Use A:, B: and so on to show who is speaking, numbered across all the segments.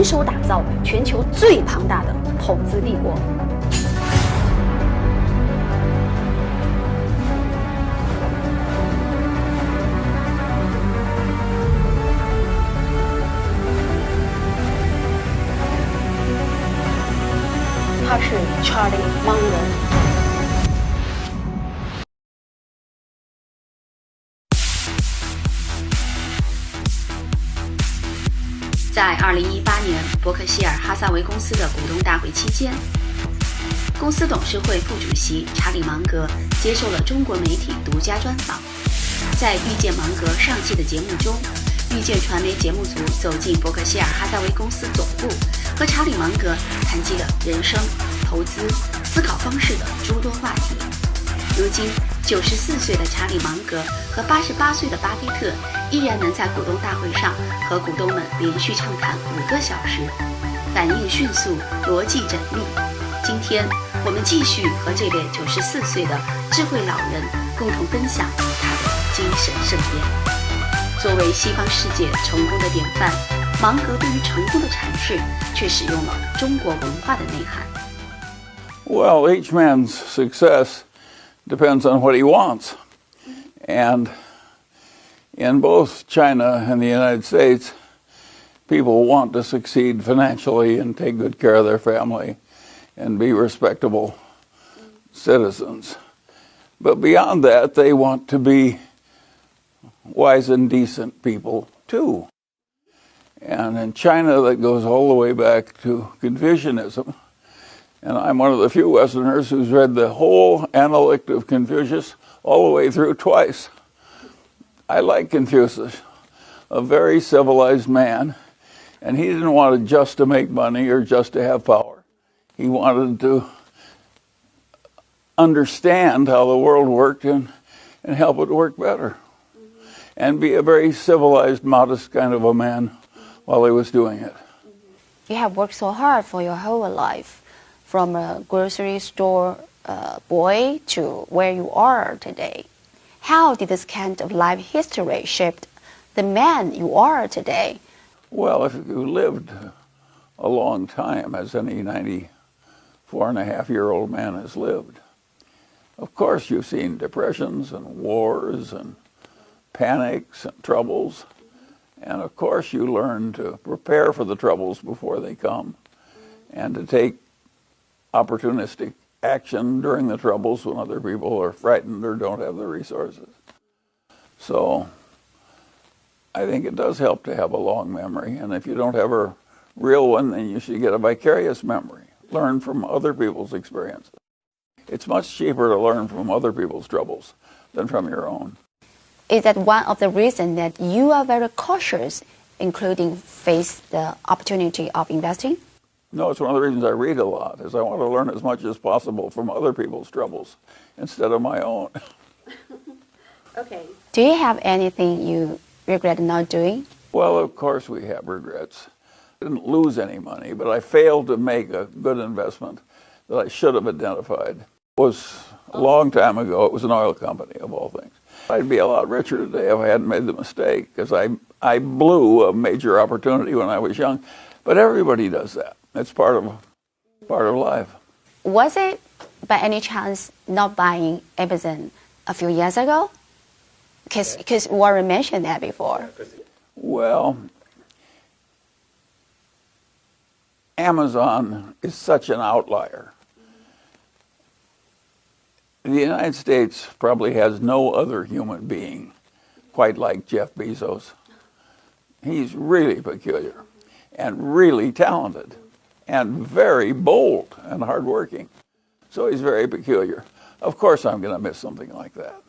A: 手打造全球最庞大的投资帝国。他是查理·芒格。
B: 在2018年伯克希尔哈撒韦公司的股东大会期间，公司董事会副主席查理·芒格接受了中国媒体独家专访。在遇见芒格上期的节目中，遇见传媒节目组走进伯克希尔哈撒韦公司总部，和查理·芒格谈及了人生、投资、思考方式的诸多话题。如今94岁的查理·芒格和88岁的巴菲特依然能在股东大会上和股东们连续畅谈5个小时，反应迅速，逻辑缜密。今天我们继续和这位94岁的智慧老人共同分享他的精神盛宴。作为西方世界成功的典范，芒格对于成功的阐释却使用了中国文化的内涵。
C: Well, each man's success depends on what he wants. And in both China and the United States, people want to succeed financially and take good care of their family and be respectable citizens. But beyond that, they want to be wise and decent people too. And in China, that goes all the way back to Confucianism. And I'm one of the few Westerners who's read the whole Analect of Confucius all the way through twice. I like Confucius, a very civilized man, and he didn't want it just to make money or just to have power. He wanted to understand how the world worked and help it work better, and be a very civilized, modest kind of a man while he was doing it.
D: You have worked so hard for your whole life, from a grocery store boy to where you are today. How did this kind of life history shape the man you are today?
C: Well, if you lived a long time, as any 94-and-a-half-year-old man has lived, of course you've seen depressions and wars and panics and troubles. And of course you learn to prepare for the troubles before they come and to take opportunistic action during the troubles when other people are frightened or don't have the resources. So I think it does help to have a long memory, and if you don't have a real one, then you should get a vicarious memory. Learn from other people's experiences. It's much cheaper to learn from other people's troubles than from your own.
D: Is that one of the reasons that you are very cautious, including face the opportunity of investing?
C: No, it's one of the reasons I read a lot, is I want to learn as much as possible from other people's troubles instead of my own.
D: Okay. Do you have anything you regret not doing?
C: Well, of course we have regrets. I didn't lose any money, but I failed to make a good investment that I should have identified. It was a long time ago. It was an oil company, of all things. I'd be a lot richer today if I hadn't made the mistake, because I blew a major opportunity when I was young. But everybody does that. It's part of life.
D: Was it, by any chance, not buying Amazon a few years ago? Because Warren mentioned that before.
C: Well, Amazon is such an outlier. The United States probably has no other human being quite like Jeff Bezos. He's really peculiar and really talented and very bold and hardworking. So he's very peculiar. Of course I'm going to miss something like that.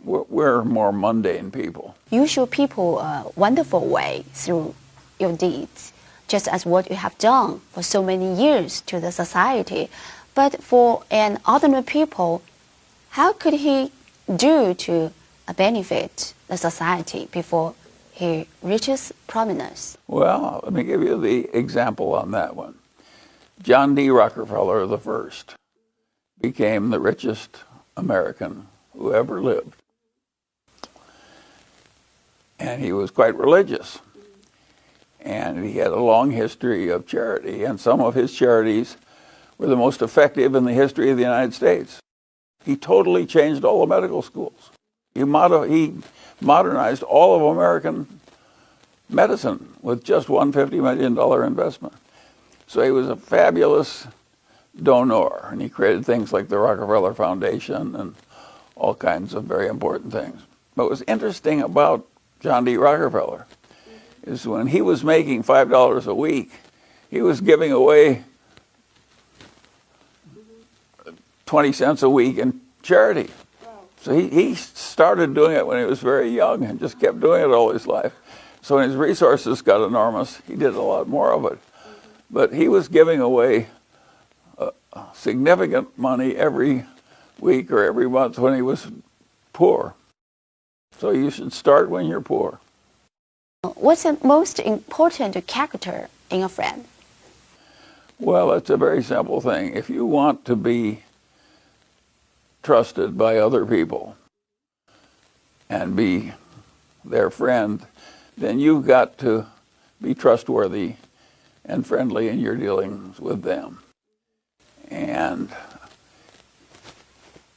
C: We're more mundane people.
D: You show people a wonderful way through your deeds, just as what you have done for so many years to the society. But for an ordinary people, how could he do to benefit the society before he reaches prominence?
C: Well, let me give you the example on that one. John D. Rockefeller I became the richest American who ever lived. And he was quite religious. And he had a long history of charity, and some of his charities were the most effective in the history of the United States. He totally changed all the medical schools. He modernized all of American medicine with just one $50 million investment. So he was a fabulous donor, and he created things like the Rockefeller Foundation and all kinds of very important things. But what was interesting about John D. Rockefeller is when he was making $5 a week, he was giving away 20 cents a week in charity. So he started doing it when he was very young and just kept doing it all his life. So when his resources got enormous, he did a lot more of it. But he was giving away significant money every week or every month when he was poor. So you should start when you're poor.
D: What's the most important character in a friend?
C: Well, it's a very simple thing. If you want to be trusted by other people and be their friend, then you've got to be trustworthy and friendly in your dealings with them. And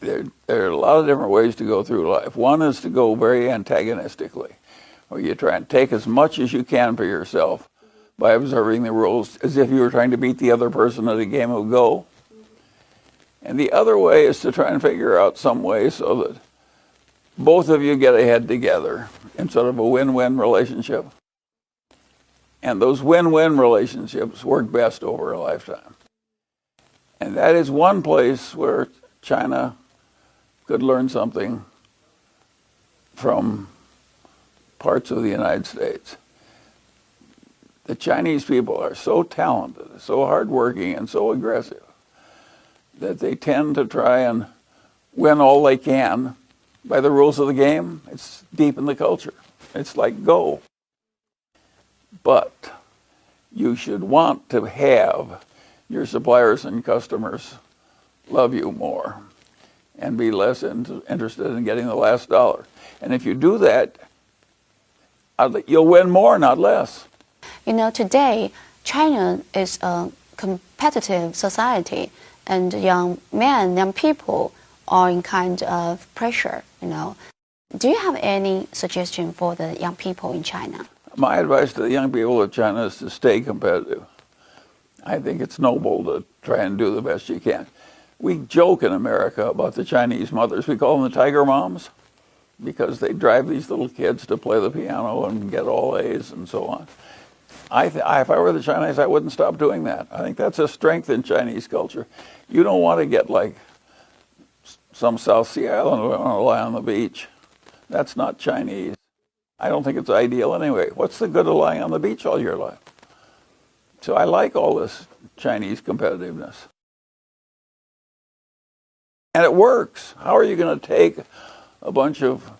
C: there are a lot of different ways to go through life. One is to go very antagonistically, where you try and take as much as you can for yourself by observing the rules as if you were trying to beat the other person at a game of Go. And the other way is to try and figure out some way so that both of you get ahead together in sort of a win-win relationship. And those win-win relationships work best over a lifetime. And that is one place where China could learn something from parts of the United States. The Chinese people are so talented, so hardworking, and so aggressive that they tend to try and win all they can by the rules of the game. It's deep in the culture. It's like Go. But you should want to have your suppliers and customers love you more and be less interested in getting the last dollar. And if you do that, you'll win more, not less.
D: You know, today, China is a competitive society, and young men, young people are in kind of pressure, you know. Do you have any suggestion for the young people in China?
C: My advice to the young people of China is to stay competitive. I think it's noble to try and do the best you can. We joke in America about the Chinese mothers. We call them the tiger moms because they drive these little kids to play the piano and get all A's and so on. If I were the Chinese, I wouldn't stop doing that. I think that's a strength in Chinese culture. You don't want to get like some South Sea Island who want to lie on the beach. That's not Chinese. I don't think it's ideal anyway. What's the good of lying on the beach all your life? So I like all this Chinese competitiveness. And it works. How are you going to take a bunch of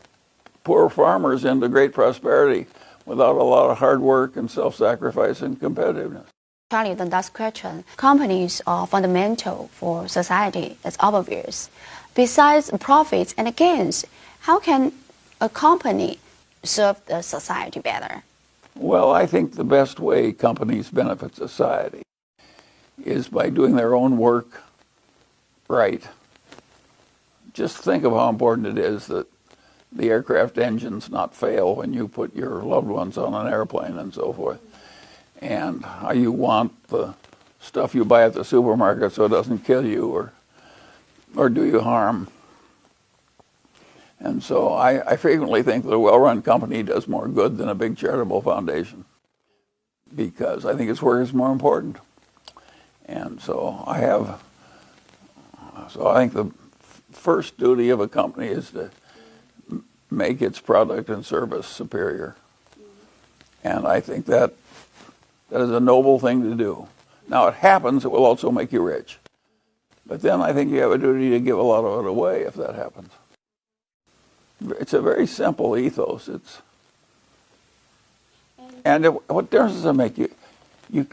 C: poor farmers into great prosperity without a lot of hard work and self-sacrifice and competitiveness?
D: Charlie, the last question. Companies are fundamental for society, that's obvious. Besides profits and gains, how can a company serve the society better?
C: Well, I think the best way companies benefit society is by doing their own work right. Just think of how important it is that the aircraft engines not fail when you put your loved ones on an airplane and so forth. And how you want the stuff you buy at the supermarket so it doesn't kill you or do you harm. And so I frequently think that a well-run company does more good than a big charitable foundation because I think its work is more important. And so I think the first duty of a company is to make its product and service superior. And I think that is a noble thing to do. Now, it happens, it will also make you rich. But then I think you have a duty to give a lot of it away if that happens. It's a very simple ethos. What difference does it make? You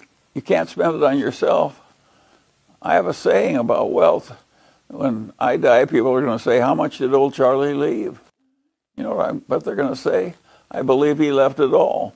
C: can't spend it on yourself. I have a saying about wealth. When I die, people are going to say, how much did old Charlie leave? You know what they're going to say? I believe he left it all.